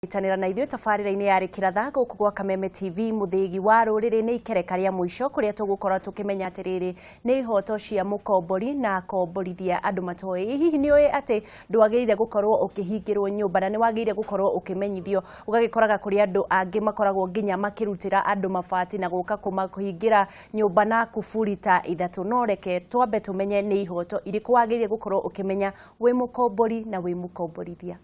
Itanira na ithuĩ tabarĩra-inĩ yarĩ kĩratha gũkũ gwa Kameme TV mũthĩgi wa rũrĩrĩ nĩ ikereka rĩa mũico kũrĩa tũgũkorwo tũkĩmenya atĩrĩrĩ nĩ ihoto cia mũkombori na akomborithia andũ matoĩ. Hihi nĩ ũĩ atĩ ndwagĩrĩire gũkorwo ũkĩhingĩrwo nyũmba na nĩ wagĩrĩire gũkorwo ũkĩmenyithio, ũgagĩkoraga kũrĩ andũ angĩ makoragwo nginya makĩrutĩra andũ mabati na gũka kũmahingĩra nyũmba na kuburi ta ithatũ. No reke twambe tũmenye nĩ ihoto irĩkũ wagĩrĩire gũkorwo ũkĩmenya wĩ mũkombori na wĩ mũkomborithia.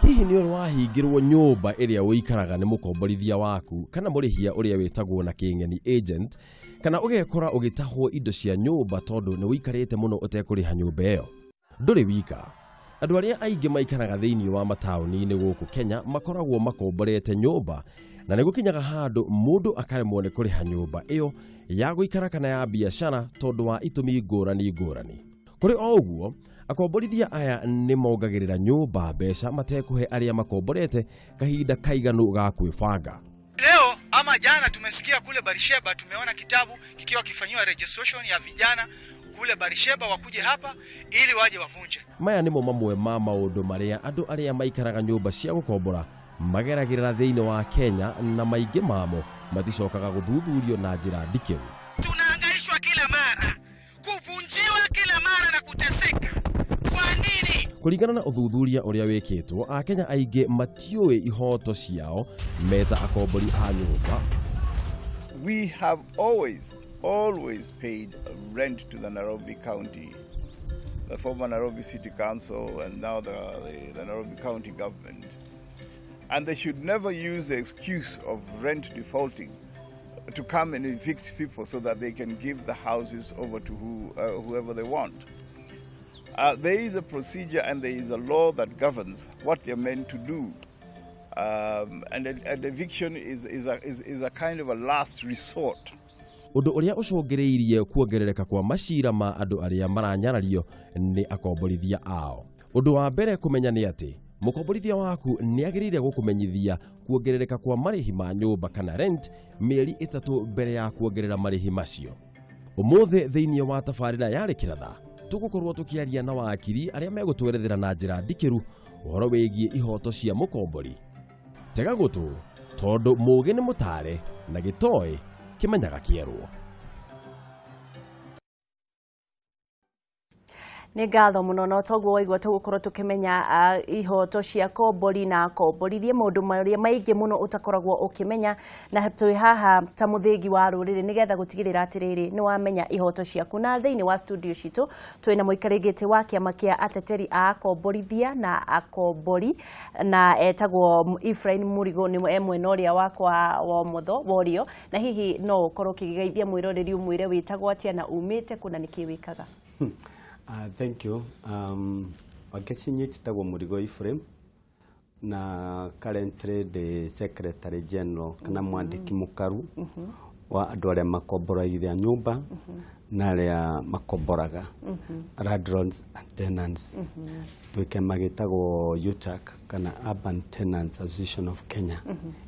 Hihi nĩ ũrahingĩrwo nyũmba ĩrĩa ũikaraga nĩ mũkomborithia waku kana mũrĩhia ũrĩa wĩtagwo na kĩng'eni agent, kana ũgekora ũgĩtahwo indo cia nyũmba tondũ nĩ ũikarĩte mũno ũtekũrĩha nyũmba ĩyo? Ndũrĩ wika. Andũ arĩa aingĩ maikaraga thĩinĩ wa mataũni-inĩ gũkũ Kenya makoragwo makomborete nyũmba, na nĩ gũkinyaga handũ mũndũ akaremwo nĩ kũrĩha nyũmba ĩyo ya gũikara kana ya biacara tondũ wa itũmi ngũrani ngũrani. Kũrĩ o ũguo, akomborithia aya nĩ mongagĩrĩra nyũmba mbeca matekũhe arĩa makomborete kahinda kaiganu ga kwĩbanga. Leo ama jana tumesikia kule Barisheba, tumeona kitabu kikiwa kifanywa registration ya vijana kule Barisheba wakuje hapa ili waje wavunje. Maya nĩmo mamwe ma maũndũ marĩa andũ arĩa maikaraga nyũmba cia gũkombora mageragĩra thĩinĩ wa Kenya, na maingĩ mamo mathicokaga gũthuthurio na njĩra ndikĩru. Tunahangaishwa kila mara, kuvunjiwa kila mara na kuteseka. Kwa nini? Kũringana na ũthuthuria ũrĩa wĩkĩtwo, Akenya aingĩ matiũĩ ihoto ciao meta akombori a nyũmba. We have always paid rent to the Nairobi County, the former Nairobi City Council, and now the Nairobi County government. And they should never use the excuse of rent defaulting to come and evict people so that they can give the houses over to whoever they want. There is a procedure and there is a law that governs what they're meant to do. And an eviction is a kind of a last resort. Ũndũ ũrĩa ũcũngĩrĩirie kuongerereka kwa macira ma andũ arĩa maranyarario nĩ akomborithia ao. Ũndũ wa mbere kũmenya nĩ atĩ mũkomborithia waku nĩ agĩrĩire gũkũmenyithia kuongerereka kwa marĩhi ma nyũmba kana rent mĩeri 3 mbere ya kuongerera marĩhi macio. Ũmũthĩ thĩinĩ wa tabarĩra yarĩ kĩratha tũgũkorwo tũkĩaria na wakiri arĩa megũtwerethera na njĩra ndikĩru ũhoro wĩgiĩ ihoto cia mũkombori. Tega gũtũ tondũ mũũgĩ nĩ mũtare na gĩtoĩ kĩmenyaga kĩerwo. Nĩ ngatho mũno no toguo waigua tũgũkorwo tũkĩmenya ihoto cia kombori na akomborithia, maũndũ marĩa maingĩ mũno ũtakoragwo ũkĩmenya, na twĩ haha ta mũthĩgi wa rũrĩrĩ nĩgetha gũtigĩrĩra atĩrĩrĩ nĩ wamenya ihoto ciaku. Na thĩinĩ wa studio citũ twĩna mũikarĩri wa kĩama kĩa ateteri a akomborithia na akombori, na etagwo Ephraim Mũrigo, nĩ mwena ũrĩa wakwa wa ũmotho worio, na hihi no ũkorwo ũkĩgeithia mwĩroreri ũmwĩre wĩtagwo atĩa na umĩte kũ na nĩkĩ wĩkaga? Thank you. Wakeci nyitagwo Mũrigo Ephraim, na currently the Secretary General kana mwandĩki mũkaru wa andũ arĩa makomboragia nyũmba na arĩa makomboraga landlords and tenants. Twĩke magĩtagwo UTAC kana Urban Tenants Association of Kenya.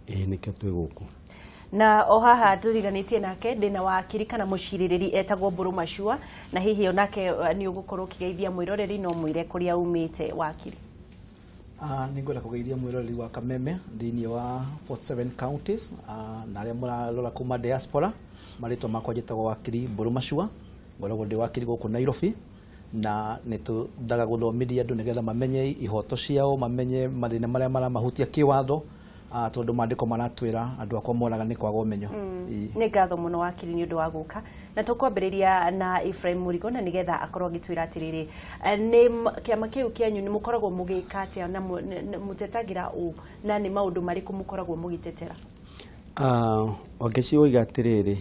Nĩkĩo twĩ gũkũ. Na o haha tũriganĩtie nake ndĩna wakiri kana mũcirĩrĩri etagwo Mburu Mashua, na hihi onake nĩ ũgũkorwo ũkĩgeithia mwĩroreri no mwĩre kũrĩa umĩte wakiri. Nĩ ngwenda kũgeithia mwĩroreri wa Kameme thĩinĩ wa 47 counties, na arĩa mũrarora kuma diaspora. Marĩtwa makwa njĩtagwo wakiri Mburu Mashua, ngoragwo ndĩ wakiri gũkũ Nairobi, na nĩ twendaga gũthomithia andũ nĩgetha mamenye ihoto ciao, mamenye mathĩna marĩa maramahutia kĩwatho, tondũ maandĩko maratwĩra andũ akwa moraga nĩ kwaga ũmenyo. Nĩ ngatho mũno wakiri nĩ ũndũ wa gũka, na tũkwambĩrĩria na Ephraim Mũrigo na nĩgetha akorwo agĩtwĩra atĩrĩrĩ nĩ kĩama kĩu kĩanyu nĩ mũkoragwo mũgĩka atĩa na mũtetagĩra ũ, na nĩ maũndũ marĩkũ mũkoragwo mũgĩtetera? Wakeci oiga atĩrĩrĩ,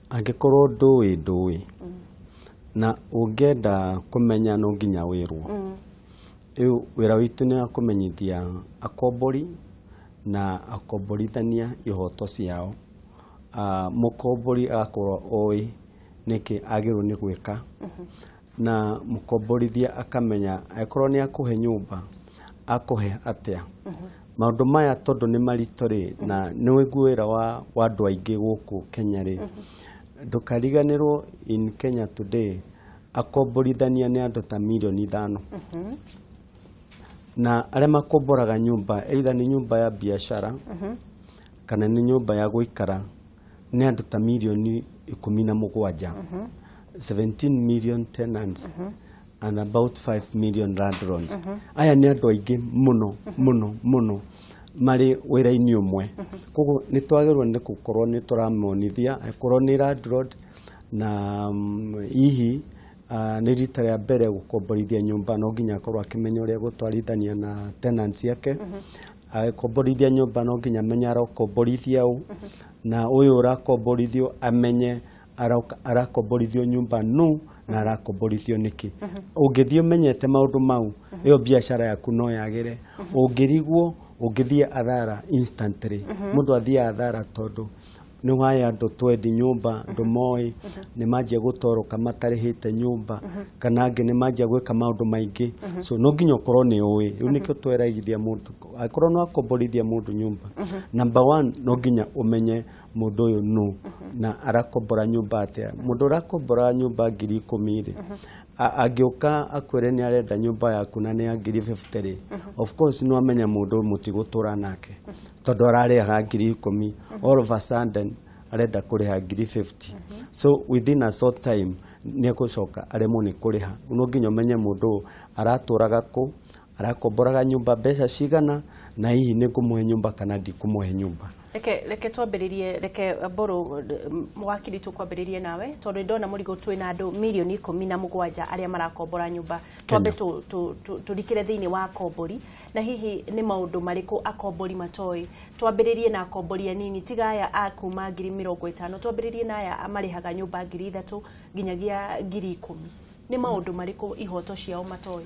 angĩkorwo ndũĩ na ũngĩenda kũmenya no nginya wĩrwo. Rĩu wĩra witũ nĩ kũmenyithia akombori na akomborithania ihoto ciao. Mũkombori agakorwo oĩ nĩkĩ agĩrĩirwo nĩ gwĩka, na mũkomborithia akamenya angĩkorwo nĩ akũhe nyũmba akũhe atĩa. Maũndũ maya tondũ nĩ maritũ rĩ, na nĩ wĩra wa andũ aingĩ gũkũ Kenya rĩ, ndũkariganĩrwo in Kenya today akomborithania nĩ andũ ta milioni 5 na arĩa makomboraga nyũmba either nĩ nyũmba ya biashara kana nĩ nyũmba ya gũikara nĩ andũ ta milioni 17 17 million tenants and about 5 million landlords aya nĩ andũ aingĩ mũno marĩ wĩra-inĩ ũmwe koguo nĩ twagĩrĩirwo nĩ gũkorwo nĩ tũramonithia akorwo nĩ landlord na hihi nĩ rita rĩa mbere gũkomborithia nyũmba no nginya akorwo akĩmenya ũrĩa gũtwarithania na tenants yake agĩkomborithia nyũmba no nginya amenye arakomborithia ũ na ũyũ ũrakomborithio amenye arakomborithio nyũmba nũ na arakomborithio nĩkĩ ũngĩthiĩ ũmenyete maũndũ mau ĩyo biacara yaku no yagĩre ũngĩrigwo ũngĩthiĩ athara instantly mũndũ athiĩ athara tondũ nĩ waya andũ twendi nyũmba andũ moĩ nĩ manjia gũtoroka matarĩhĩte nyũmba kana angĩ nĩ manjia gwĩka maũndũ maingĩ so no nginya ũkorwo nĩ ũĩ rĩu nĩkĩo tweragithia mũndũ akorwo no akomborithia mũndũ nyũmba number 1 no nginya ũmenye mũndũ ũyũ nũ na arakombora nyũmba atĩa mũndũ ũrakombora nyũmba 10,000 agĩũka akwĩre nĩ arenda nyũmba yaku na nĩ ya 50,000 of course no amenya mũndũ mũtigũtũra nake tondũ ararĩhaga 10,000 all of a sudden arenda kũrĩha 50,000 so within a short time nĩ egũcoka aremwo nĩ kũrĩha no nginya ũmenye mũndũ aratũraga kũ arakomboraga nyũmba mbeca cigana na hihi nĩ ngũmũhe nyũmba kana ndikũmũhe nyũmba reke twambĩrĩrie reke Mbũrũ wakiri tũkwambĩrĩrie nawe tondũ ndona mũrigo twĩna andũ milioni 17 arĩa marakombora nyũmba twambe tũrikĩre thĩinĩ wa akombori na hihi nĩ maũndũ marĩkũ akombori matoĩ twambĩrĩrie na akombori anini tiga aya akuma 50,000 twambĩrĩrie na aya marĩhaga nyũmba 3,000 nginyagia 10,000 nĩ maũndũ marĩkũ ihoto ciao matoĩ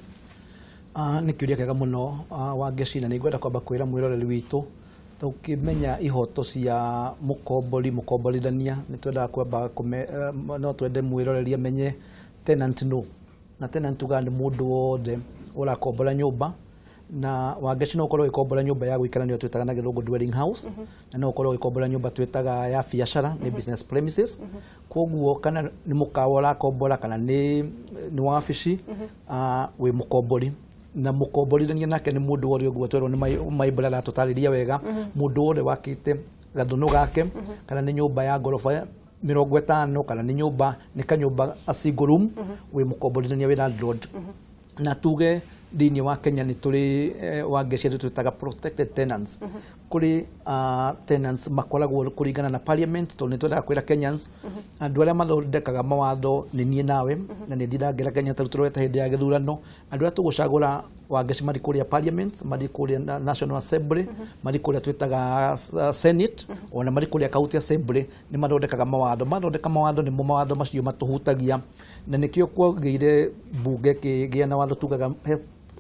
nĩ kĩũria kĩega mũno Wangeci nĩ ngwenda kwamba kwĩra mwĩroreri witũ tukimenya ihoto cia mukomborithania ni twenda kwamba no twende mwiroreri amenye tenant no na tenant uga ni mundu wothe urakombora nyumba na Wangeci no ukorwo ikombora nyumba ya guikara ni twitaga na githungu dwelling house na no ukorwo ikombora nyumba twitaga ya biashara ni business premises koguo kana ni mukawa urakombora kana ni wabici we mukombori na mukomborithania nake ni mundu wothe ũguo twerwo nĩ maibura la tũtarĩria wega mundu wothe wakite gathũnũ gake kana ni nyũmba ya ngorofa 50 kana ni nyũmba ni kanyũmba a single room we mukomborithania we landlord na tuge thĩinĩ wa Kenya ni turi Wangeci twitaga protected tenants kuri tenants makoragwo kũringana na parliament tondũ nĩ twendaga kwĩra Kenyans andũ arĩa mathondekaga mawatho nĩ niĩ nawe na nĩ ndĩrangĩra Kenya tarĩ tũreta hĩndĩ ya gĩthurano andũ arĩa tũgũcagũra Wangeci marĩ kũrĩa parliament marĩ kũrĩa national assembly marĩ kũrĩa twĩtaga senate ona marĩ kũrĩa county assembly nĩ mathondekaga mawatho nĩmo mawatho macio matũhutagia na nĩkĩo kwagĩire mbunge kĩgĩa na watho tugaga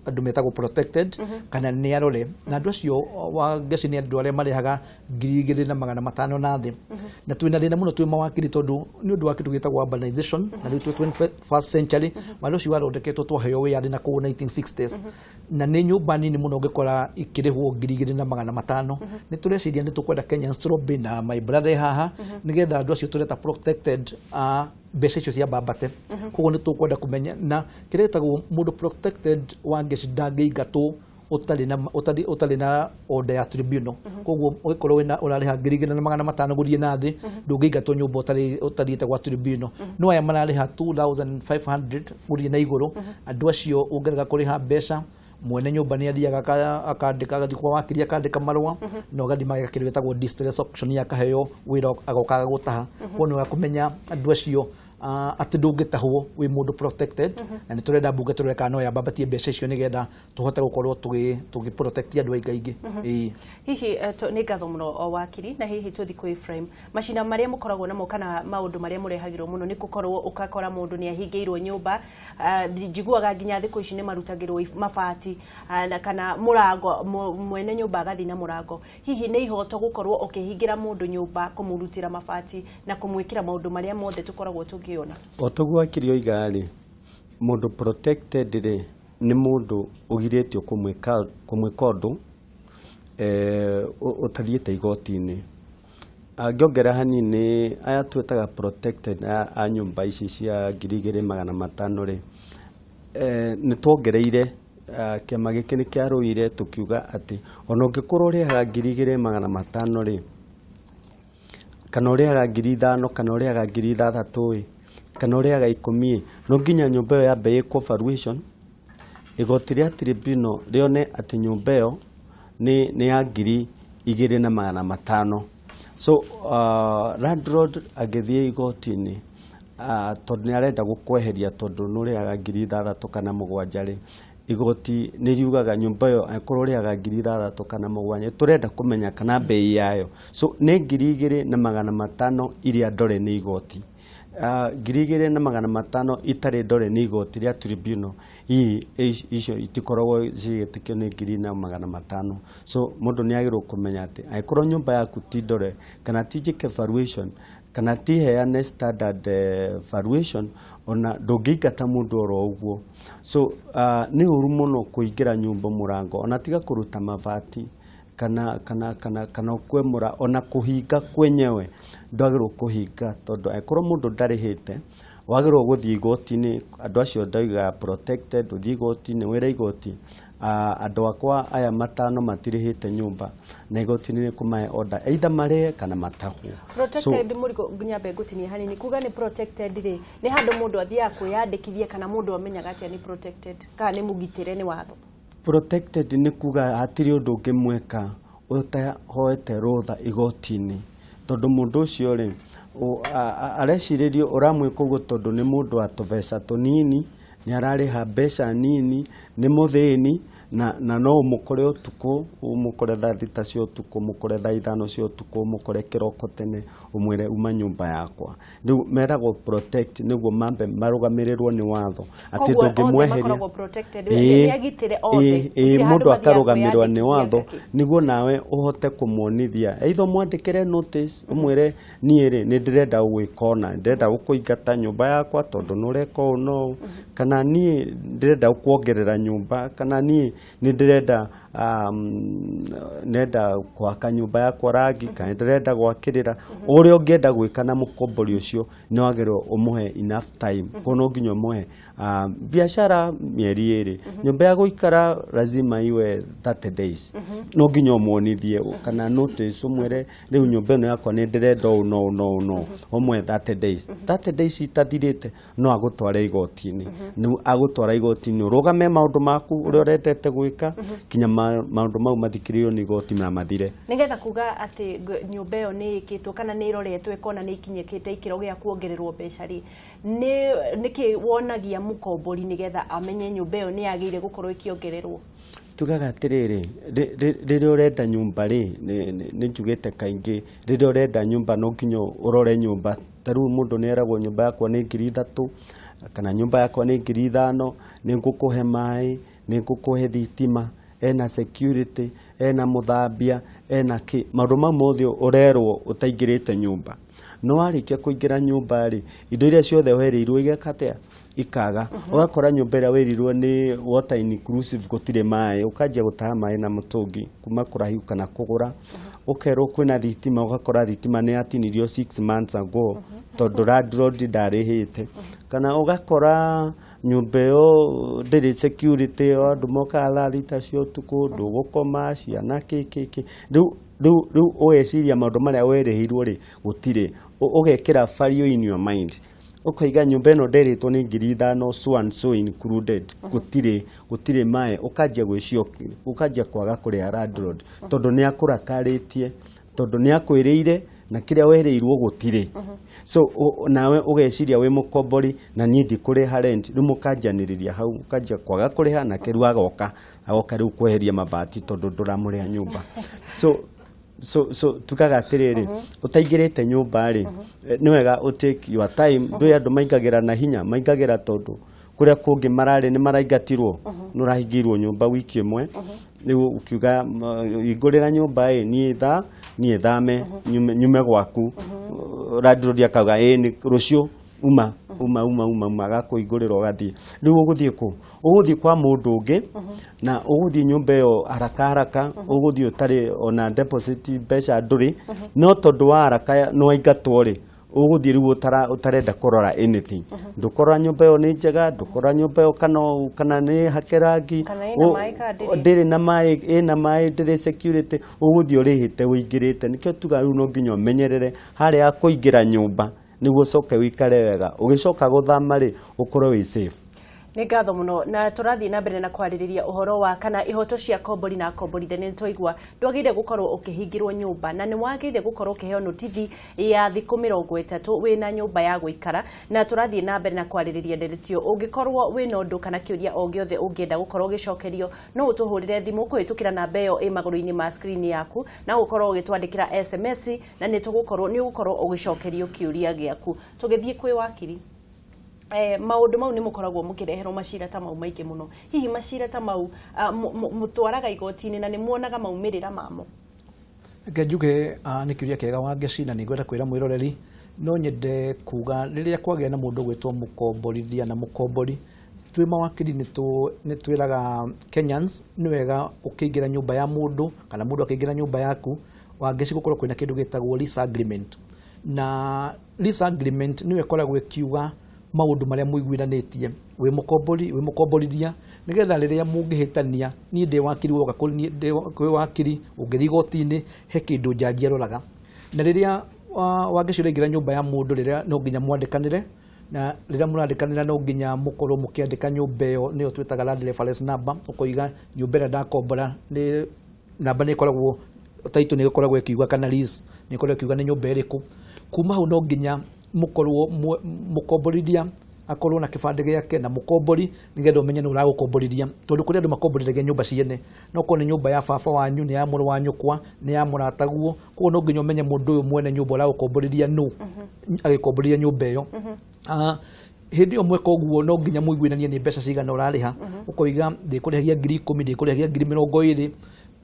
andũ metagwo protected kana nĩ arore na andũ acio Wangeci nĩ andũ arĩa marehaga 2,500 na thĩ na twĩna thĩna mũno twĩ mawakiri tondũ nĩ ũndũ wa kĩndũ gĩtagwo urbanization na rĩu 21st century watho ũcio wathondeketwo twaheo wĩyathi na kũu 1960s na nĩ nyũmba nini mũno ũngĩkora ikĩrĩhwo 2,500 nĩ tũreciria nĩ tũkwenda Kenyans tũrobĩ na my brother haha nĩgetha andũ acio tũreta protected mbeca icio cia mbambate koguo nĩ tũkwenda kũmenya na kĩretagwo mũndũ protected Wangeci ndangĩingatwo ũtarĩ na order ya tribunal koguo ũgĩkorwo ũrarĩha 2,500 gũthiĩ na thĩ ndũngĩingatwo nyũmba ũtariĩte gwa tribunal no aya mararĩha 2,500 gũthiĩ na igũrũ andũ acio ũngĩrega kũrĩha mbeca mwene nyũmba nĩ athiaga akandĩka gathi kwa wakiri akandĩka marũa na ũgathi mageka kĩndũ gĩtagwo distress auction yakaheo wĩra agokaga gũtaha koguo nĩ kũmenya andũ acio atĩ ndũngĩtahwo wĩ mũndũ protected na nĩ tũrenda mbunge tũreka no yambambatie mbeca icio nĩgetha tũhote gũkorwo tũgĩ protect andũ aingĩ hihi nĩ ngatho mũno wakiri na hihi tũthi kwĩ frame macina marĩa mũkoragwo namo kana maũndũ marĩa mũrehagĩrwo mũno nĩ gũkorwo ũkakora mũndũ nĩ ahingĩirwo nyũmba njiguaga nginya thikũ ici nĩ marutagĩrwo mabati kana mũrango mwene nyũmba agathi na mũrango hihi nĩ ihoto gũkorwo ũkĩhingĩra mũndũ nyũmba kũmũrutĩra mabati na kũmwĩkĩra maũndũ marĩa mothe tũkoragwo tũngĩona otoguo akirio igarĩ mũndũ protected rĩ nĩ mũndũ ũgirĩtio kũmwĩka ũndũ ũtathiĩte igoti-inĩ Ngĩongera hanini aya twĩtaga protected a nyũmba ici cia 2,500 rĩ nĩ tuongereire kĩama gĩkĩ nĩ kĩarũire tũkiuga atĩ ona ũngĩkorwo ũrĩhaga 2,500 rĩ kana ũrĩhaga 5,000 kana ũrĩhaga 6,000 kana ũrĩhaga 10 no nginya nyũmba ĩyo yambe ĩkwo valuation igoti rĩa tribunal rĩone atĩ nyũmba ĩyo nĩ ya 2,500. So landlord agĩthiĩ igoti-inĩ tondũ nĩ arenda gũkweheria tondũ nĩ ũrĩhaga 6,000 kana 7 rĩ igoti nĩ riugaga nyũmba ĩyo angĩkorwo ũrĩhaga 6,000 kana 7 tũrenda kũmenya kana bei yayo so nĩ 2,500 iria ndore nĩ igoti 2,500 itarĩ ndore nĩ igoti rĩa tribunal icio itikoragwo cigĩtĩkio nĩ 2,500. So mũndũ nĩ agĩrĩirwo kũmenya atĩ angĩkorwo nyũmba yaku ti ndore kana ti njĩke valuation kana ti heane standard valuation ona ndũngĩingata mũndũ oro ũguo. So nĩ ũru mũno kũingĩra nyũmba mũrango ona tiga kũruta mabati kana kwemũra ona kũhinga kwenyewe ndwagĩrĩirwo kũhinga tondũ angĩkorwo mũndũ ndarĩhĩte wagĩrĩirwo gũthiĩ igoti-inĩ andũ acio ndauga protected ũthiĩ igoti-inĩ wĩra igoti andũ akwa aya 5 matirĩhĩte nyũmba na igoti-inĩ nĩ kũmahe order either marĩhe kana matahwo. Protected mũrigo nyambe ngũtinie hanini kuga nĩ protected rĩ nĩ handũ mũndũ athiaga kwĩyandĩkithia kana mũndũ amenyaga atĩa nĩ protected kana nĩ mũgitĩre nĩ watho. Protected nĩ kuga hatirĩ ũndũ ũngĩmwĩka ũtahoete rũtha igoti-inĩ tondũ mũndũ ũcio rĩ arecirĩrio ũramwĩka ũguo tondũ nĩ mũndũ wa tũbeca tũnini nĩ ararĩha mbeca nini nĩ mũthĩni na no ũmũkore ũtukũ ũmũkore thaa 6 cia ũtukũ ũmũkore thaa 5 cia ũtukũ ũmũkore kĩroko tene ũmwĩre uma nyũmba yakwa. Rĩu meragwo protect nĩguo mambe marũgamĩrĩrwo nĩ watho atĩ ndũngĩmweheria mũndũ akarũgamĩrĩrwo nĩ watho nĩguo nawe ũhote kũmuonithia either mwandĩkĩre notice ũmwĩre niĩ rĩ nĩ ndĩrenda gwĩka ũna ndĩrenda gũkũingata nyũmba yakwa tondũ nĩ ũreka ũũ no kana niĩ ndĩrenda kuongerera nyũmba kana niĩ nĩ ndĩrenda gwaka nyũmba yakwa rangi kana ndĩrenda gwakĩrĩra ũrĩa ũngĩenda gwĩka na mũkombori ũcio nĩ wagĩrĩirwo ũmũhe enough time koguo no nginya ũmũhe biacara mĩeri 2 nyũmba ya gũikara lazima iwe 30 days no nginya ũmuonithie kana notice ũmwĩre rĩu nyũmba ĩno yakwa nĩ ndĩrenda ũũ no ũmwe 30 days itathirĩte no agũtware igoti-inĩ agũtwara igoti-inĩ ũrũgame maũndũ maku ũrĩa ũrendete gwĩka kinya maũndũ mau mathikĩrĩrio nĩ igoti na mathire nĩgetha kuga atĩ nyũmba ĩyo nĩ ĩkĩtwo kana nĩ ĩroretwo ĩkona nĩ ikinyĩkĩte ikĩro gĩa kuongererwo mbeca rĩ nĩkĩ wonagia mũkombori nĩgetha amenye nyũmba ĩyo nĩ yagĩrĩire gũkorwo ĩkĩongererwo. Tugaga atĩrĩrĩ rĩrĩa ũrenda nyũmba rĩ nĩ njugĩte kaingĩ rĩrĩa ũrenda nyũmba no nginya ũrore nyũmba ta rĩu mũndũ nĩ eragwo nyũmba yakwa nĩ 3,000 kana nyũmba yakwa nĩ 5,000 nĩ ngũkũhe maĩ nĩ ngũkũhe thitima ena security ena mũthambia ena kĩ maũndũ mau mothe ũrerwo ũtaingĩrĩte nyũmba no warĩkia kũingĩra nyũmba rĩ indo iria ciothe werĩirwo igeka atĩa ikaga ũgakora nyũmba ĩrĩa wĩrirwo nĩ water inclusive gũtirĩ maĩ ũkanjia gũtaha maĩ na mũtũngi kuma kũrahiu kana kũgũra ũkerwo kwĩna thitima ũgakora thitima nĩ yatinirio 6 months ago tondũ landlord ndarĩhĩte kana ũgakora nyũmba ĩyo ndĩrĩ security andũ mokaga thaa 6 cia ũtukũ ndũgũkoma ciana kĩkĩkĩ rĩu ũgeciria maũndũ marĩa werĩhĩirwo rĩ gũtirĩ ũgekĩra value in your mind ũkaiga nyũmba ĩno nderĩtwo nĩ 5,000 so and so included gũtirĩ maĩ ũkanjia gwĩciokia ũkanjia kwaga kũrĩha landlord tondũ nĩ akũrakarĩtie tondũ nĩ akwĩrĩire na kĩrĩa werĩirwo gũtirĩ so nawe ũgeciria wĩ mũkombori na niĩ ndikũrĩha rent rĩu mũkanjanĩrĩria hau ũkanjia kwaga kũrĩha na kĩrĩa agoka rĩu kweheria mabati tondũ ndũramũrĩha nyũmba so tukaga atĩrĩrĩ ũtaingĩrĩte nyũmba rĩ nĩ wega take your time ndũĩ andũ maingagĩra na hinya maingagĩra tondũ kũrĩa kũngĩ mararĩ nĩ maraingatirwo nĩ ũrahingĩirwo nyũmba wiki ĩmwe rĩu ukiuga ingũrĩra nyũmba niĩ thame nyume gwaku landlord akauga nĩ rũciũ uma agakuigurira ugathie riu uguthie ku uguthie kwa mundu ungi na uguthie nyumba iyo haraka uguthie utari ona deposit mbeca nduri no tondu wa haraka no aingatwo ri uguthie riu utarenda kurora anything ndukora nyumba iyo ni njega ndukora nyumba iyo kana ni hakerangi ndiri na mai ndiri security uguthie urihite uingirite nikio tuga riu no nginya umenyerere hari ya kuingira nyumba niguo coke wikare wega ugicoka guthama ri ukorwo wi safe. Nĩ ngatho mũno na tũrathiĩ na mbere na kwarĩrĩria ũhoro wa kana ihoto cia kombori na komborithania. Nĩ twaigua ndwagĩrĩire gũkorwo ũkĩhingĩrwo nyũmba na nĩ wagĩrĩire gũkorwo ũkĩheo notithi ya thikũ 30 wĩna nyũmba ya gũikara, na tũrathiĩ na mbere na kwarĩrĩria nderetio. Ũngĩkorwo wĩna ũndũ kana kĩũria o gĩothe ũngĩenda gũkorwo ũgĩcokerio no ũtũhũrĩre thimũ kũhĩtũkĩra namba ĩyo ĩ magũrũ-inĩ ma screen yaku na gũkorwo ũgĩtwandĩkĩra SMS na nĩ ũgũkorwo ũgĩcokerio kĩũria gĩaku. Tũgĩthiĩ kwĩ wakiri. Maundu mau ni mukoragwo mukireherwo macira ta mau maingĩ muno. Hihi macira ta mau mutwaraga igoti-inĩ na ni muonaga maumirĩra mamo? Njuge nĩ kĩũria kĩega Wangeci na nĩngwenda kwĩra mwĩroreri no nyende kuga rĩrĩa kwagĩa na mũndũ gwĩtwo mũkomborithia na mũkombori twĩ mawakiri nĩ twĩraga Kenyans nĩ wega ũkĩingĩra nyũmba ya mũndũ kana mũndũ akĩingĩra nyũmba yaku Wangeci gũkorwo kwĩna kĩndũ gĩtagwo lease agreement, na lease agreement nĩwe ĩkoragwo ĩkiuga maundu maria muiguithanĩtie wi mukomborithia nigetha riria mungihitania ni ndi wakiri woga kwi wakiri ungiri igoti-inĩ he kindu njanji aroraga na riria Wangeci ũraingĩra nyũmba ya mũndũ riria no nginya mwandikanire na riria mũrandikanira no nginya mukorwo mukiandika nyũmba ĩyo nĩyo twĩtaga land reference number ukoiga nyũmba ĩrĩa ndakombora ni namba nĩ ikoragwo title nĩ ikoragwo ikiuga kana lease nĩ ikoragwo ikiuga nĩ nyũmba ĩrĩkũ. Kuma hau no nginya mukorwo mukomborithia akorwo na kibande giake na mukombori nigetha umenye ni uragukomborithia tondu kuri andu makomborithagia nyumba ciene no ko ni nyumba ya baba wanyu ni ya mũrũ wa nyũkwa ni ya mũrataguo koguo no nginya umenye mundu uyu mwene nyumba uragukomborithia no agikomborithia nyumba iyo. Hindi yo mweka uguo no nginya muiguithanie ni mbeca cigana urariha ukoiga ndikurihagia 10,000 ndikurihagia 20,000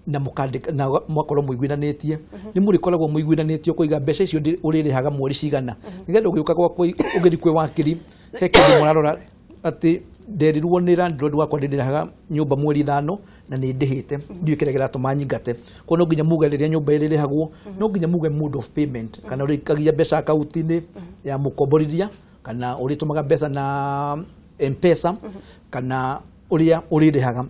na mukandika na mwakorwo muiguithanĩtie ni mũrikoragwo muiguithanĩtie kuiga mbeca icio uririhaga mweri cigana nigetha ugiuka gwakwa ugithi kwi wakiri he kindu murarora ati nderirwo ni landlord wakwa ndirihaga nyumba mweri 5 na ni ndihite ndiũ kiregera tumanyingate ko no nginya muge riria nyumba iririhagwo no nginya muge mode of payment kana urikagia mbeca account-inĩ ya mukomborithia kana uritumaga mbeca na M-Pesa kana uria uririhaga.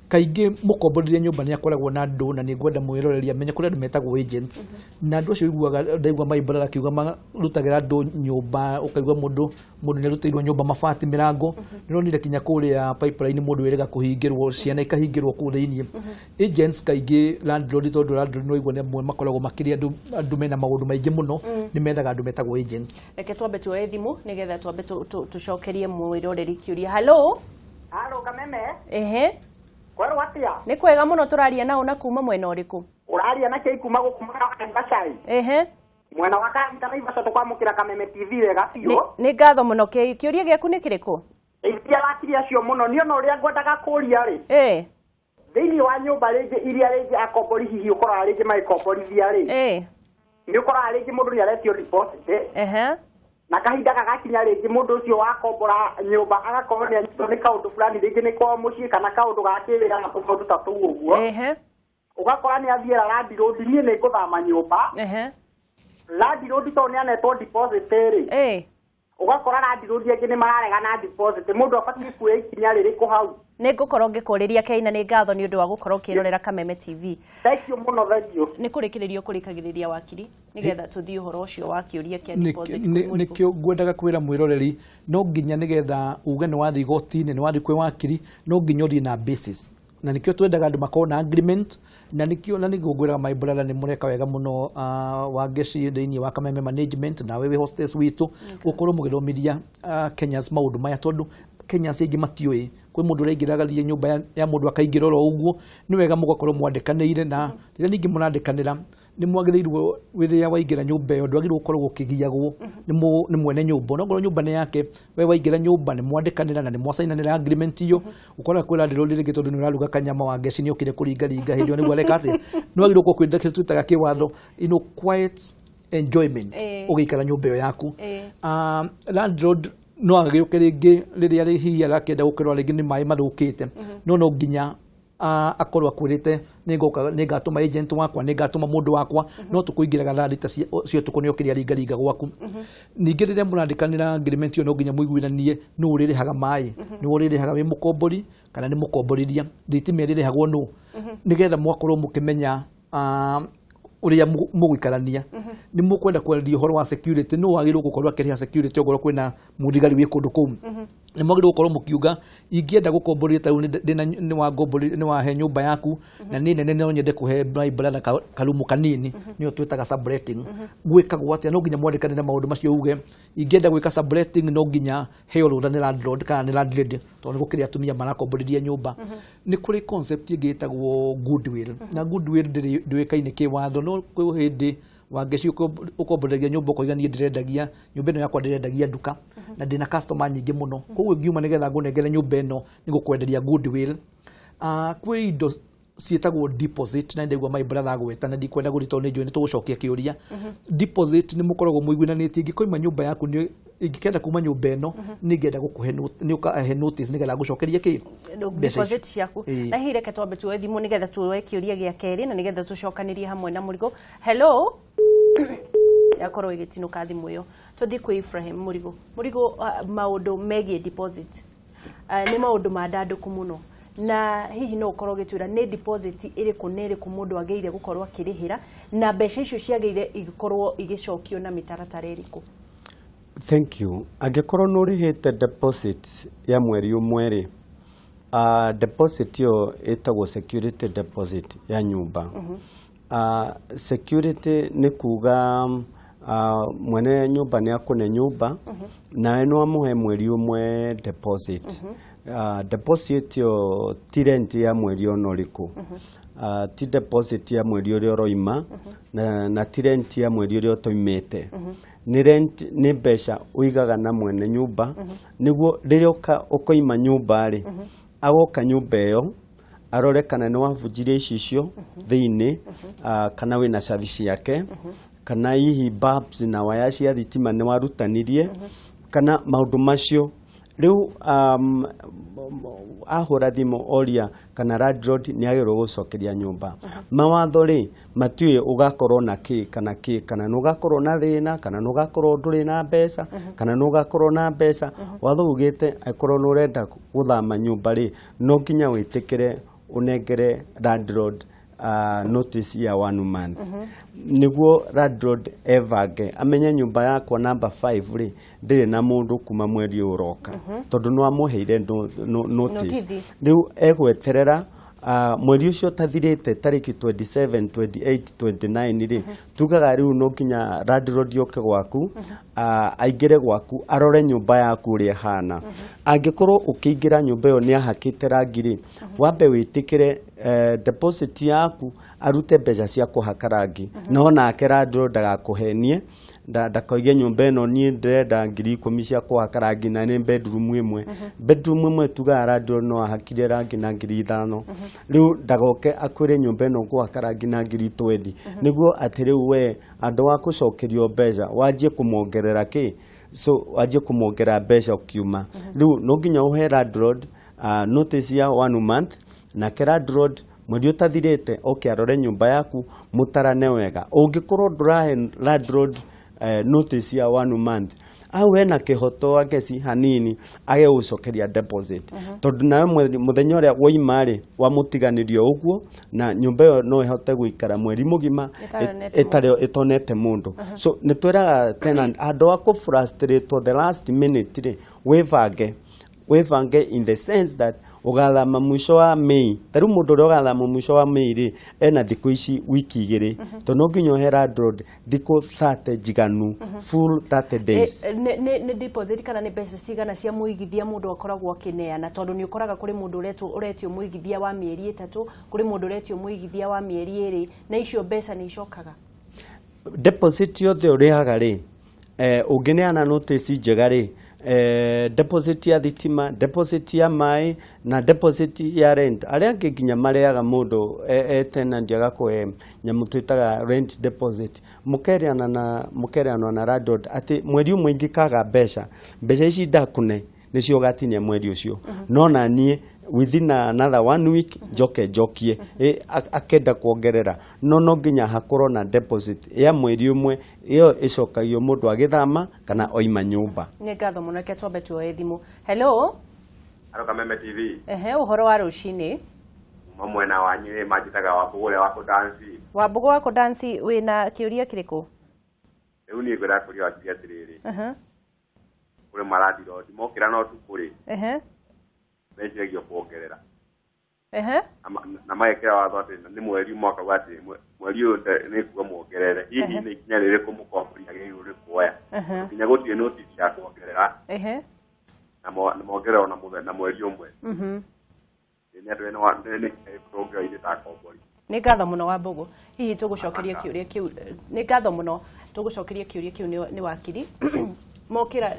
Kaingĩ mukomborithia nyumba ni akoragwo na andũ na nĩ ngwenda mwĩroreria menye kũrĩa andũ metagwo agents na andũ acio iguaga ndaigua maibara akiuga marutagĩra andũ nyumba ukaigua mũndũ nĩ arutĩirwo nyumba mabati mĩrango nĩronire kinya kũrĩa pipeline mũndũ wĩrĩga kũhingĩrwo ciana ikahingĩrwo kũu thĩinĩ. Agents kaingĩ landlord tondũ landlord no igua nĩ amwe makoragwo makĩria andũ mena maũndũ maingĩ mũno nĩ methaga andũ metagwo agents. Reke twambe tuoe thimũ nĩgetha twambe tũcokerie mwĩroreri kĩũria. Halo Kameme. Ehe. Kwero watia? Ni kwega muno turaria nao na kuma mwena uriku? Uraria na kei kuma gukuma Naivashai. Ehe. Mwena wa Naivasha tukwamukira Kameme TV wega biyo. Ni ngatho muno kiuria giaku ni kiriku? Iria wakiri acio muno ni ona uria ngwendaga kuria ri. Thiini wa nyumba ringi iria ringi akombori hihi ukora ringi maikomborithia ri. Ni ukora ringi mundu ni aretio deposit. Na kahinda gagakinya ringi mundu ucio wakombora nyumba agakorwo ni anyitwo ni kaundu fulani ringi ni kwa mucii kana kaundu gakirira na tundu ta tuu uguo ugakora ni athiera landlord nie ni nguthama nyumba landlord to ni anetwo deposit ri ugakora landlord angi ni mararega na deposit mundu abatie kuoya ikinya ririku hau. Nĩ ngũkorwo ngĩkũrĩria Keina nĩ ngatho nĩ ũndũ wa gũkorwo ũkĩrorera Kameme TV. Thank you muno thengiũ. Nĩ kũrĩkĩrĩrio kũrĩkagĩrĩria wakiri nĩgetha tũthiĩ ũhoro ũcio wa kĩũria kĩa deposit. Nĩkĩo ngwendaga kwĩra mwĩroreri no nginya nĩgetha uge nĩ wathiĩ igoti-inĩ nĩ wathiĩ kwĩ wakiri no nginya ũthiĩ na basis na nĩkĩo twendaga andũ makorwo na agreement na nĩkĩo na nĩguo ngwĩraga my brother nĩ mũreka wega mũno Wangeci thĩinĩ wa Kameme management na wewe hostess witũ gũkorwo mũgĩthomithia Kenyans maũndũ maya tondũ Kenyans aingĩ matiũĩ kwĩ mũndũ ũraingĩragaria nyũmba ya mũndũ akaingĩra oro ũguo nĩ wega mũgakorwo mwandikanĩire na rĩrĩa ningĩ mũrandikanĩra nĩ mwagĩrĩirwo rĩrĩa waingĩra nyũmba ĩyo ndwagĩrĩirwo gũkorwo ũkĩgiyagwo nĩ mwene nyũmba onokorwo nyũmba nĩ yake we waingĩra nyũmba nĩ mwandikanĩra na nĩ mwacainanĩra agreement iyo ũkoraga kwĩra ndĩrwo rĩngĩ tondũ nĩ ũraruga kanyama Wangeci nĩ ũkire kũringaringa hĩndĩ ĩyo nĩguo areka atĩ nĩ wagĩrĩirwo kwĩnda kĩndũ twĩtaga kĩwatho quiet enjoyment ugikara nyumba yo yaku landlord no agĩũke rĩngĩ rĩrĩa hihi arakĩenda gũkorwo rĩngĩ nĩ maĩ mathũkĩte no nginya akorwo akwĩrĩte nĩngatũma agent wakwa nĩngatũma mũndũ wakwa no tũkũingĩraga thaa thita cio tũkonio kĩrĩa ringaringa gwaku ningĩ rĩrĩa mũrandĩkanĩra agreement ĩyo no nginya mũiguithanie nũ ũrĩrĩhaga maĩ nũ ũrĩrĩhaga wĩ mũkombori kana nĩ mũkomborithia thitima ĩrĩrĩhagwo nũ nĩgetha mwakorwo mũkĩmenya uria mũgũikarania nĩ mũkwenda kwendia ũhoro wa security no wagĩrĩirwo gũkorwo akĩrĩha security ongorwo kwĩna mũthigari wĩ kũndũ kũu nĩ mwagĩrĩirwo gũkorwo mũkiuga ingĩenda gũkomborithia ta nĩ wahe nyũmba yaku na nĩ nene no nyende kũhe brother karumu kanini nĩyo twĩtaga subletting gwĩkagwo atĩa no nginya mwandĩkane na maũndũ macio uge ingĩenda gwĩka subletting no nginya heo rũtha nĩ landlord kana nĩ landlady tondũ nĩ gũkĩrĩ atumia marakomborithia nyũmba nĩ kũrĩ concept ĩngĩ ĩtagwo goodwill na goodwill ndĩũĩkaine kĩwatho no kwĩ hĩndĩ wangeci ũkomborithia nyũmba ũkoiga niĩ ndĩrendagia nyũmba ĩno yakwa ndĩrendagia nduka na ndĩna customer nyingĩ mũno koguo ngiuma nĩgetha ngũnengere nyũmba ĩno nĩ gũkwenderia goodwill kwĩ indo ciĩtagwo deposit na ndaigua my brother agweta na ndikwenda gũrito nĩ njũĩ nĩ tũgũcokia kĩũria deposit nĩ mũkoragwo mũiguithanĩtie ingĩkoima nyũmba yaku nĩ ingĩkenda kuma nyũmba ĩno nĩngenda gũkũhe nĩ ũkahe notice nĩgetha ngũcokerie kĩ deposit ciaku na hihi reke twambe tuoe thimũ nĩgetha tuoe kĩũria gĩa kerĩ na nĩgetha tũcokanĩrie hamwe na Mũrigo. Hello yakorwo ĩgĩtinũka thimũ ĩyo tũthiĩ kwĩ Ibrahim Mũrigo maũndũ megiĩ deposit nĩ maũndũ mandandũku mũno na hihi no ũkorwo ũgĩtwĩra nĩ deposit ĩrĩkũ nĩ ĩrĩkũ mũndũ agĩrĩire gũkorwo akĩrĩhĩra na mbeca icio ciagĩrĩire igĩkorwo igĩcokio na mĩtaratara ĩrĩkũ? Thank you. Angĩkorwo nĩ ũrĩhĩte deposit ya mweri ũmwe rĩ deposit ĩyo ĩtagwo security deposit ya nyũmba. Security nĩ kuga mwene nyũmba nĩ akũne nyũmba nawe no amũhe mweri ũmwe deposit. Deposit ĩyo ti rent ya mweri ona ũrĩkũ ti deposit ya mweri ũrĩa ũroima na ti rent ya mweri ũrĩa ũtoimĩte nĩ rent nĩ mbeca ũigaga na mwene nyũmba nĩguo rĩrĩa ũkoima nyũmba rĩ agoka nyũmba ĩyo arore kana nĩ wabunjire icio thĩinĩ kana wĩna cathi ciake kana hihi bulbs na waya cia thitima nĩ warutanirie kana maũndũ macio rĩu ahũra thimũ oria kana landlord nĩ agĩrĩirwo gũcokeria nyũmba mawatho rĩ matiũĩ ũgakorwo na kĩ kana nĩ ũgakorwo na thĩna kana nĩ ũgakorwo ndũrĩ na mbeca kana nĩ ũgakorwo na mbeca watho ugĩte akorwo nĩ ũrenda gũthama nyũmba rĩ no nginya wĩtĩkĩre unengere landlord notice ya 1 month niguo landlord evange amenye nyũmba yakwa number 5 rĩ ndĩrĩ na mũndũ kuma mweri ũroka tondũ no amũheire notice rĩu egweterera mweri ũcio tathirĩte tarĩki 27 28 29 rĩ tugaga rĩu no nginya landlord yoke gwaku aingĩre gwaku arore nyũmba yaku ũrĩa hana angĩkorwo ũkĩingĩra nyũmba ĩyo nĩ ahakĩte rangi rĩ wambe wĩtĩkĩre deposit yaku arute mbeca cia kũhaka rangi no nake landlord ndagakũhenie ndakoige nyũmba ĩno niĩ ndĩrenda 10,000 cia kũhaka rangi na nĩ bedroom ĩmwe tugaga landlord no ahakire rangi na 5,000 rĩu ndagoke akwĩre nyũmba ĩno kũhaka rangi na 20,000 nĩguo atĩ rĩu we andũ wa gũcokerio mbeca wanjie kũmongerera kĩ wanjie kũmongerera mbeca ũkiuma rĩu no nginya ũhe landlord notice ya 1 month na landlord mweri ũtathirĩte oke arore nyũmba yaku mũtarane wega ũngĩkorwo ndũrahe landlord notice ya 1 month au ena kĩhoto ageci hanini age gũcokeria deposit tondũ nawe mũthenya ũrĩa woima rĩ wamũtiganĩrio ũguo na nyũmba ĩyo no ĩhote gũikara mweri mũgima ĩtonete mũndũ so nĩ twĩraga tenant andũ a kũ-frustrate the last minute rĩ wĩvange in the sense that ugathama mwisho wa Mei taru mũndũ ũrĩa ugathama mwisho wa Mei rĩ ena thikũ ici wiki igĩrĩ to no nginya ũhe landlord thikũ 30 njiganu full 30 days nĩ deposit kana nĩ mbeca cigana cia mũigithia mũndũ akoragwo akĩneana tondũ nĩ ũkoraga kũrĩ mũndũ ũretio mũigithia wa mĩeri 3 kũrĩ mũndũ ũretio mũigithia wa mĩeri 2 na icio mbeca nĩ icokaga deposit yothe ũrĩhaga rĩ ũngĩneana notice njega rĩ deposit ya thitima, deposit ya mai na deposit ya rent. Aria nginya mareaga mundu tenant agakwe nyamu twitaga rent deposit. Mukeriana na landlord ati mweri umwe ingikaga mbeca ici ndakune nicio gatinia mweri ucio. No na nie within another 1 week jokie akenda kuongerera no nginya hakorwo na deposit ya mweri umwe iyo icokagio mundu agithama kana oima nyumba. Ni ngatho muno reke twambe tuoe thimu. Hello Kameme TV. Uhoro wa rucini mwena wanyu majitaga wabugule wako dansi. Wabugu wako dansi wina kiuria kiriku? Riu ni ngwira kuria wakiria tiriri. Kuri maradi road mokira no tukuri. Mejegio kuongerera. Na maekera watho ati ni mweri mwaka gwati mweri uyu ni kuga muongerere. Hihi ni kinya riri kumukomboria giru ri kuoya. Kinya gutie notice ya kuongerera. Na muongerera na mweri umwe. Ni andu ni program ile ta kombori. Ni ngatho muno Wabugu. Hihi tugucokeria kiuria kiu. Ni ngatho muno tugucokeria kiuria kiu ni wakiri. Mokira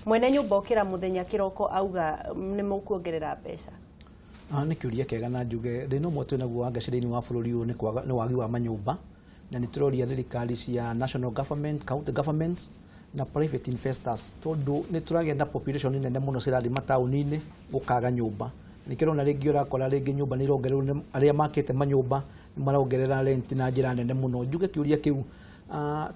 mwene nyumba okira muthenya kiroko auga ni mukuongerera mbeca. Ni kiuria kega na njuge thina umwe twinaguo wangacĩrĩini wa bũrũri ũyũ nĩ wagi wa manyũmba na nĩ tũroria thirikari cia national government, county governments na private investors tondu nĩ tũragĩa na population nene mũno cirathi mataũni-inĩ gũkaga nyũmba. Nikirona rĩngĩ ũrakora rĩngĩ nyũmba nĩ irongererwo arĩa makĩte manyũmba nĩ marongerera rent na njĩra nene mũno. Njuge kiuria kĩu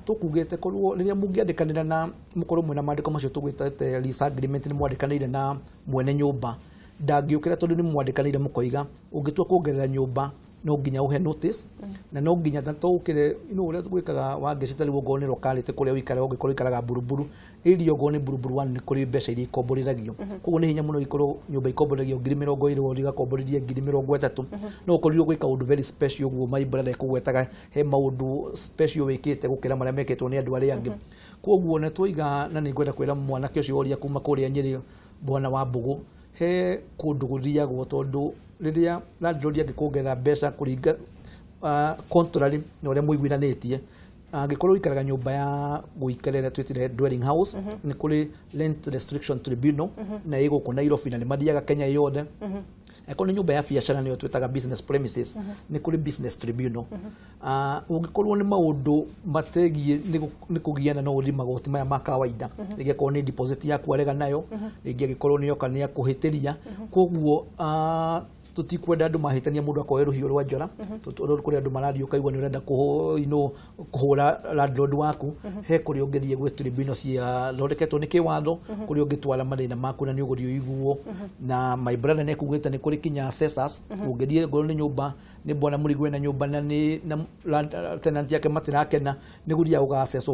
tukugete korwo riria mungiandikanira na mukorwo mwena mandiko macio tugwitete lease agreement ni mwandikanire na mwene nyumba ndangiukira tondu ni mwandikanire mukoiga ungitua kuongerera nyumba no nginya uhe notice na no nginya tatokire uria twikaga wangicita riwo ngonerwo karite kuria wikara ungikorwo ikaraga buruburu irio ngone buruburu wan ni kuri mbeca iria ikomborithagio koguo ni hinya muno ikorwo nyumba ikomborithagio 20,000 igakomborithia 30,000 no ukorirwo gwika undu very special guo maibara na kugwetaga he maundu special wikite gukira maria meketwo ni andu aria angi koguo na twiga na ni ngwenda kwira mwanake ucio oria kuma kuria Nyeri bwana Wabugu he kundu guthiagwo tondu riria landlord angikuongerera mbeca kuringa contrary na uria muiguithanitie angikorwo ikaraga nyumba ya guikarira twitire dwelling house ni kuri rent restriction tribunal na iguko Nairobi na ni mathiaga Kenya yothe eko ni nyumba ya biashara niyo twitaga business premises ni kuri business tribunal ungikorwo ni maundu mategie ni kugiana no uri magoti maya ma kawaida rĩngĩ korwo ni deposit yaku arega nayo rĩngĩ gikorwo ni yoka ni akuhitiria koguo tutikwenda andu mahitania mundu akoe ruhio rwa njora tutorwo kuri andu marathio kaigwa ni urenda kuhura landlord waku he kuri ongethie gwe tribunal cia thondeketwo ni kiwatho kuri ongitwara mathina maku na ni ugurio iguo na my brother ne kugweta ni kuri kinya assessors ongethie ngoro ni nyumba ni bwana Murigwe na nyumba na ni tenant yake matirakena ni guria uga assess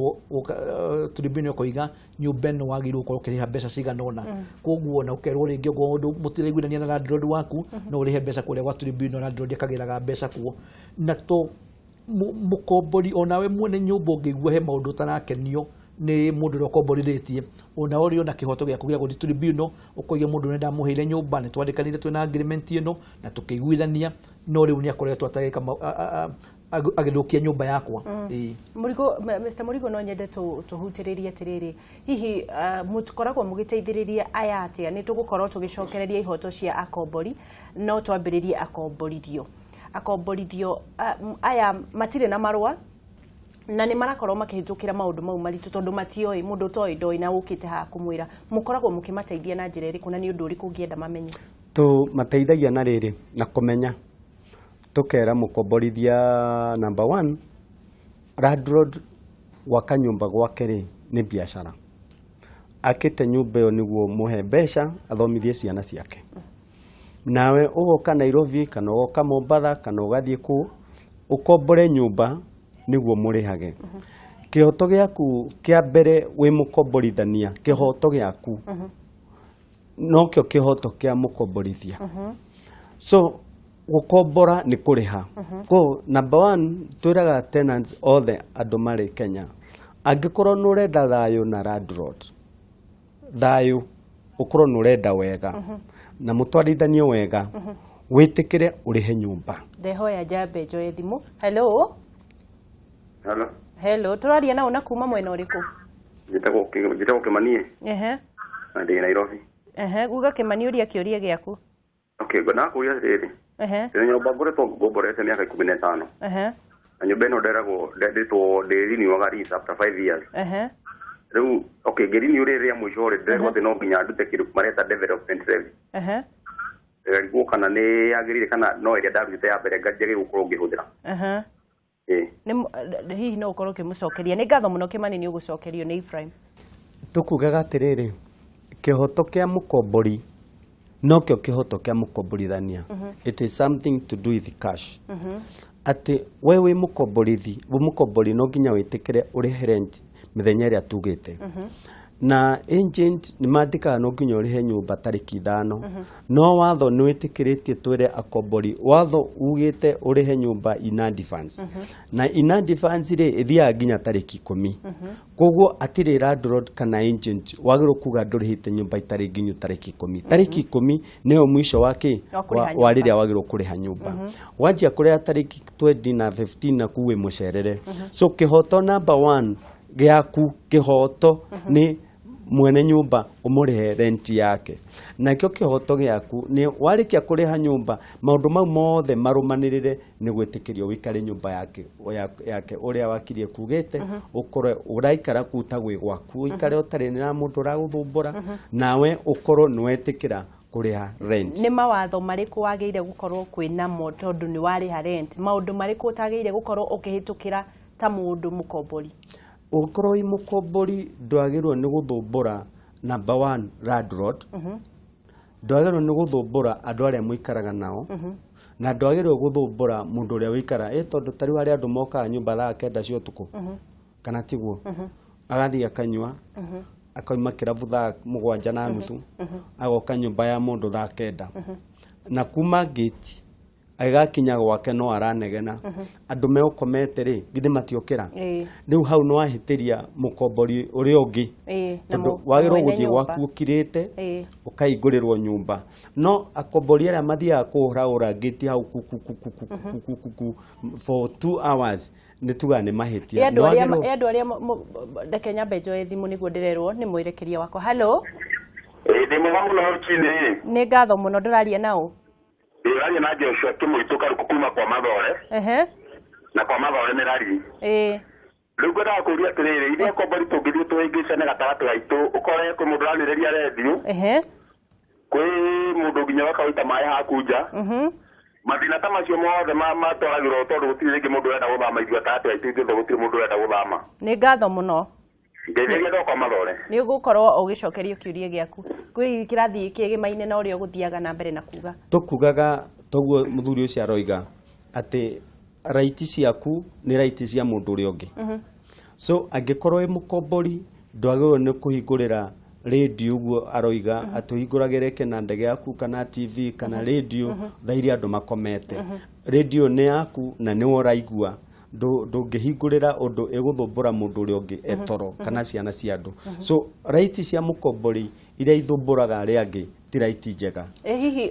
tribunal koiga nyumba no wagiru ko kiri mbeca ciganona koguo na ukerwo ringi ngo mutireiguithania na landlord waku no urihe mbeca kuria gwa tribunal na ndondia kagiraga mbeca kuo na to mukombori onawe mwene nyumba ngigwa he maundu tarakenio ni mundu rokomborithĩtie ona ori ona kihoto gĩa kugĩa gũthi tribunal ukoige mundu nenda muheire nyumba ni twandikanire twina agreement ino na tukiguithania no riu ni akoretwo atagika agithukia nyumba yakwa Murigo Mr Murigo no nyende tuhutiririe tiriri hihi mutukoragwo mugiteithiriria aya atia ni tugukorwo tugicokereria ihoto cia akombori no twambiririe akomborithio aya matire na marua na ni marakorwo makihitukira maundu mau maritu tondu matioi mundu toi ndoi na ukite ha kumwira mukoragwo mukimateithia na njira iriku na ni undu uriku ngienda mamenye tu mateithagia na riri na kumenya tukera mukomborithia number 1 landlord gwaka nyumba gwake ri ni biashara akite nyumba yo niguo muhe mbeca athomithie ciana ciake nawe ugoka Nairobi kana ugoka Mombasa kana ugathie ku ukombore nyumba niguo murihage kihoto giaku kia mbere wi mukomborithania kihoto giaku no kio kihoto kia mukomborithia so gukombora ni kuriha ko number 1 twiraga tenants othe andu mari Kenya angikorwo nurenda thayo na landlord thayo ukorwo nurenda wega na mutwarithanie wega witikire urihe nyumba ndehoya jambe njoe thimu hello Hello. Hello, turaria na una kuma mwena uriku? Njitagwo Kimanie. Ndi Nairobi. Guga Kimani uria kiuria giaku. Okay, gona kuria riri. Ni nyumba ngoretwo ngomborete miaka 15. Na nyumba ino ndetwo ndĩri wa Garissa after 5 years. Riu okay, ngĩrini uriria mwisho ri ndĩrwo thĩ no nginya ndute kĩndũ mareta development levy. Rĩu kana nĩ agirire kana no ĩrĩa ndarutĩte ya mbere ngajage gũkorwo ngĩhũthĩra. Hihi no ũkorwo ũkĩmũcokeria. Nĩ ngatho mũno Kimani nĩ ũgũcokerio nĩ Ephraim. Tukugaga atĩrĩrĩ, kĩhoto kĩa mũkombori no kĩo kĩhoto kĩa mũkomborithania. It is something to do with cash. Ati wewe mũkombori no nginya wĩtĩkĩre ũrĩhe rent mĩthenya ĩrĩa tugĩte. Na agent nĩ mandĩkaga no nginya ũrĩhe nyũmba tarĩki 5. No watho nĩ wĩtĩkĩrĩtie twĩre akombori watho ugĩte ũrĩhe nyũmba in advance. Na in advance rĩ ĩthiaga nginya tarĩki 10. Koguo atirĩ landlord kana agent wagĩrĩirwo kuga ndũrĩhĩte nyũmba itarĩ nginya tarĩki 10. Tarĩki 10 nĩyo mwisho wake wa rĩrĩa wagĩrĩirwo kũrĩha nyũmba. Wanjia kũrĩha tarĩki 20 na 15 na kuwe mũcerere. So kĩhoto number 1 gĩaku kĩhoto nĩ mwene nyumba umurihe rent yake. Na kĩo kĩhoto gĩaku nĩ warĩkia kũrĩha nyumba maũndũ mau mothe marumanĩrĩre nĩ gwĩtĩkĩrio wĩkare nyumba yake ũrĩa wakirie kugĩte ũkorwo ũraikara kuta gwĩ gwaku ũikare ũtarĩ na mũndũ ũragũthumbũra nawe ũkorwo nĩ wetĩkĩra kũrĩha rent. Nĩ mawatho marĩkũ wagĩrĩire gũkorwo kwĩnamo tondũ nĩ warĩha rent? Maũndũ marĩkũ ũtagĩrĩire gũkorwo ũkĩhĩtũkĩra ta mũndũ mũkombori? Ũkorwo i mũkombori ndwagĩrĩirwo nĩ gũthumbũra number 1 landlord. Ndwagĩrĩirwo nĩ gũthumbũra andũ arĩa mũikaraga nao. Na ndwagĩrĩirwo gũthumbũra mũndũ ũrĩa wĩikara tondũ tarĩ harĩ andũ mokaga nyũmba thaa 9 cia ũtukũ. Kana tiguo. Agathiĩ akanyua akauma kĩrabu thaa 7:30 agoka nyũmba ya mũndũ thaa 9. Na kuma gate agakinya gwake no aranegena. Andũ meũkomete rĩ githĩ matiokĩra. Rĩu hau no ahĩtĩria mũkombori ũrĩa ũngĩ. Tondũ wagĩrĩirwo gũthiĩ gwaku ũkirĩte ũkaingũrĩrwo nyũmba. No akombori arĩa mathiaga kũhũra gate hau for 2 hours nĩ tuga nĩ mahĩtia. Andũ arĩa ndeke nyambe njoe thimũ nĩguo ndĩrerwo nĩ mwĩrekeria wakwa. Hello. Ndĩ mwega mũno Rũcinĩ. Nĩ ngatho mũno ndũraria naũ. Ndĩraria na Joshua Kĩmũitũ Karuku kuma kwa Mathore. Na kwa Mathore nĩ rari. Rĩu ngwendaga kũria atĩrĩrĩ, ithuĩ akombori tũngĩthiĩ tũhĩngĩcane gatagatĩ gaitũ ũkore kwĩ mũndũ ũranĩrĩria redio. Kwĩ mũndũ nginya wakaũita maĩ haku nja. Mathĩna ta macio mothe matwaragĩrwo tondũ gũtirĩ rĩngĩ mũndũ ũrenda gũthama ithuĩ gatagatĩ gaitũ ithuĩ gũtirĩ mũndũ ũrenda gũthama. Nĩ ngatho mũno. Ngeithĩria ndo kwa Mathore. Nĩ ũgũkorwo ũgĩcokerio kĩũria gĩaku. Kwĩ kĩrathi kĩgĩmaine na ũrĩa ũgũthiaga na mbere na kuga. Tukugaga toguo mũthuri ũcio aroiga atĩ right ciaku nĩ right cia mũndũ ũrĩa ũngĩ. So angĩkorwo wĩ mũkombori ndwagĩrĩirwo nĩ kũhingũrĩra radio ũguo aroiga atũhingũragĩre kĩnanda gĩaku kana TV kana radio thaa iria andũ makomete. Radio nĩ yaku na nĩ ũraigua. Ndũngĩhingũrĩra ũndũ ĩgũthumbũra mũndũ ũrĩa ũngĩ etoro kana ciana cia andũ. So right cia mũkombori iria ithumbũraga arĩa angĩ ti right njega. Hihi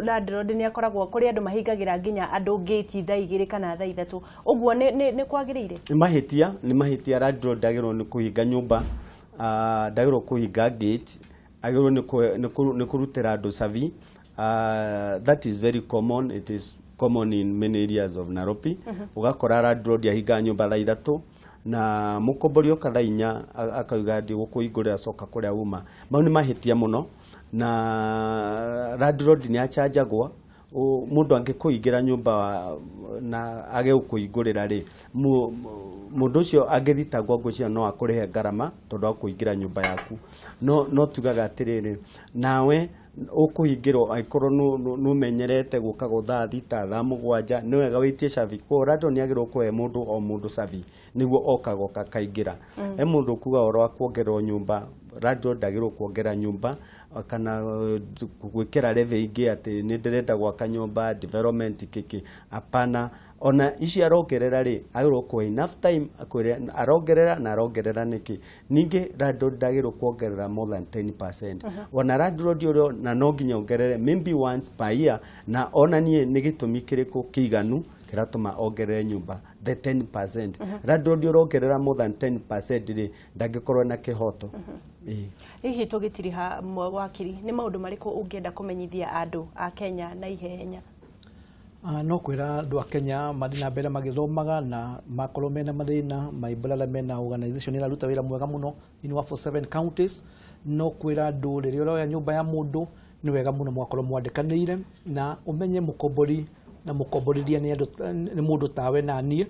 landlord nĩ akoragwo kũrĩ andũ mahingagĩra nginya andũ gate thaa 2 kana thaa 3. Ũguo nĩ kwagĩrĩire? Nĩ mahĩtia landlord ndagĩrĩirwo nĩ kũhinga nyũmba, ndagĩrĩirwo kũhinga gate, agĩrĩirwo nĩ kũrutĩra andũ cabi. That is very common. It is common in many areas of Nairobi. Ugakora landlord ahinga nyũmba thaa 3 na mũkombori oka thaa 4 akauga ndi gũkũhingũrĩra coka kũrĩa uma. Mau nĩ mahĩtia mũno na landlord nĩ achanjagwo. Mũndũ angĩkũingĩra nyũmba na age gũkũhingũrĩra rĩ mũndũ ũcio angĩthitangwo ngũcia no akũrĩhe ngarama tondũ wa kũingĩra nyũmba yaku. No tugaga atĩrĩrĩ, nawe ũkũhingĩrwo angĩkorwo nũmenyerete gũka thaa 6 thaa 7 nĩ wega wĩtie cabi. Koguo landlord nĩ agĩrĩirwo kũhe mũndũ o mũndũ cabi nĩguo okagoka kaingĩra. He mũndũ kuga ũhoro wa kuongererwo nyũmba, landlord ndagĩrĩirwo kuongera nyũmba kana gwĩkĩra levy ingĩ atĩ nĩ ndĩrenda gwaka nyũmba development kĩkĩ. Hapana, ona ici arongerera ri agirwo kwa enough time akwire arongerera na arongerera niki ningi landlord dagirwo kuongerera more than 10%. Ona landlord urio na no nginya ongerere maybe once per year na ona nie ni gitumi kiriko kiganu kiratuma ongerere nyumba the 10%. Landlord urongerera more than 10% ri ndagikorwo na kihoto. Hihi tugitiriha wakiri ni maundu mariko ungienda kumenyithia andu a Kenya na ihenya? No kwira andu a Kenya madina mbere magithomaga na makorwo mena mathina maibulala mena organization ira ruta wira mwega muno in 47 counties. No kwira andu riria uroya nyumba ya mundu ni wega muno mwakorwo mwandikanire na umenye mukombori na mukomborithia ni mundu tawe na nie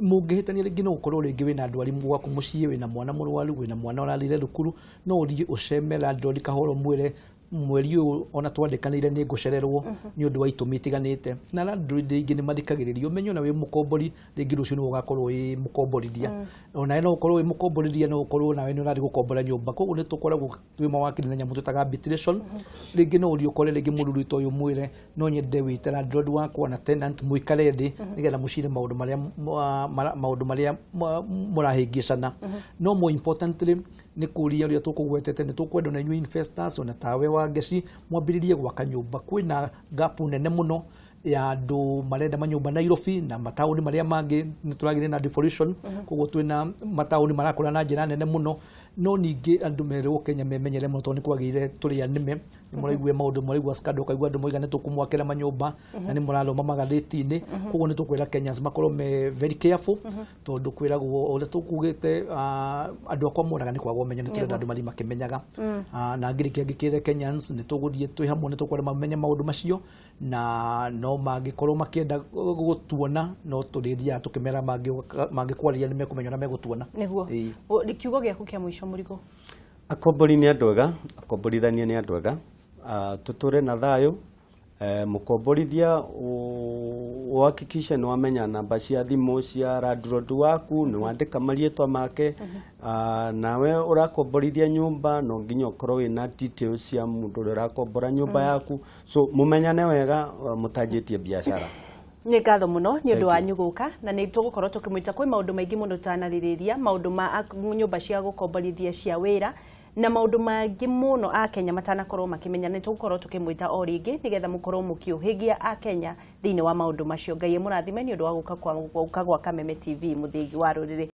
mungihitania ringi no ukorwo ringi wina ndwari mugwaku mucii wina mwana murwaru wina mwana urarire thukuru no uthie uceme landlord kahoro mwire mweri uyu ona twandikanire ni ngucererwo ni undu wa itumi itiganite na landlord ingi ni mathikagiririo menyo na wi mukombori ringi rucio ni ugakorwo wi mukomborithia ona no ukorwo wi mukomborithia no ukorwo nawe ni urari gukombora nyumba koguo ni tukoragwo twi mawakili na nyamu tutaga arbitration ringi no uri ukore ringi mururu to uyu mwire no nyende wite landlord wakwa na tenant muikare ndi nigetha mucire maundu maria murahingicana no more importantly ni kuria uria tukugwetete ni tukwenda na new investors ona tawe wa Geci mwambiririe gwaka nyumba kwina gap nene muno ya andu marenda manyumba Nairobi na matauni maria mangi ni turagire na devolution koguo twina matauni marakura na njira nene muno no ningi andu merwo Kenya memenyere muno toni kwagire turi anime ni muraigwe maundu muraigwa skado kaigwa andu moiga ni tukumwakira manyumba na ni muraloma magatheti-ini koguo ni tukwira Kenyans makorwo me very careful tondu kwiragwo ule tukugite andu akwa moraga ni kwagwo menya ni turenda andu mari makimenyaga na ngirikia ngikire Kenyans ni tuguthie twi hamwe ni tukwira mamenye maundu macio na no magikorwo makienda gutuona no turithia tukimera mangikwaria ni mekumenya na megutuona niguo kiugo giaku kia mwisho murigo akombori ni andwega akomborithania ni andwega tuture na thayo mukomborithia uhakikishe ni wamenya namba cia thimu cia landlord waku ni wandika marietwa make nawe urakomborithia nyumba no nginya ukorwo wina details cia mundu urakombora nyumba yaku so mumenyane wega mutanjitie biashara. Ni ngatho muno ni undu wa nyuguka na ni tugukorwo tukimwita kwi maundu maingi muno tanaririria maundu ma nyumba cia gukomborithia cia wira na maundu mangi muno a Kenya matanakorwo makimenya ni tugukorwo tukimwita o ringi nigetha mukorwo mukiuhigia a Kenya thiini wa maundu macio. Ngai murathime ni undu wa guka kwa Kameme TV muthigi wa ruriri.